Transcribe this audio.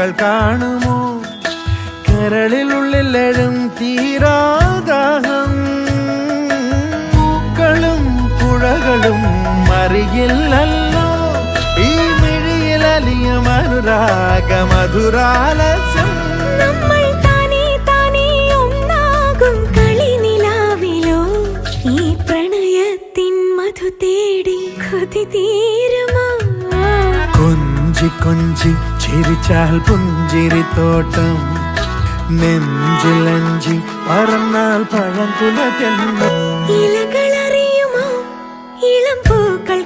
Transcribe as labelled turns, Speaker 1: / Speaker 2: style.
Speaker 1: കണ്ണുകൾ കാണുമോ കരളിലുള്ളിലെഴും തീരാദാഹം പൂക്കളും പുഴകളും അറിയില്ലല്ലോ ഈ മിഴിയിലലിയും അനുരാഗ മധുരാലസ്യം
Speaker 2: നമ്മൾ താനേ താനേ ഒന്നാകും കളിനിലാവിലോ ഈ പ്രണയത്തിൻ മധു തേടി കൊതി തീരുമോ
Speaker 1: കൊഞ്ചി കൊഞ്ചി ചിരിച്ചാൽ പുഞ്ചിരിത്തോട്ടം നെഞ്ചിലഞ്ചി പറന്നാൽ പഴം കുല
Speaker 2: ഇലകളറിയുമോ ഇളം പൂക്കൾ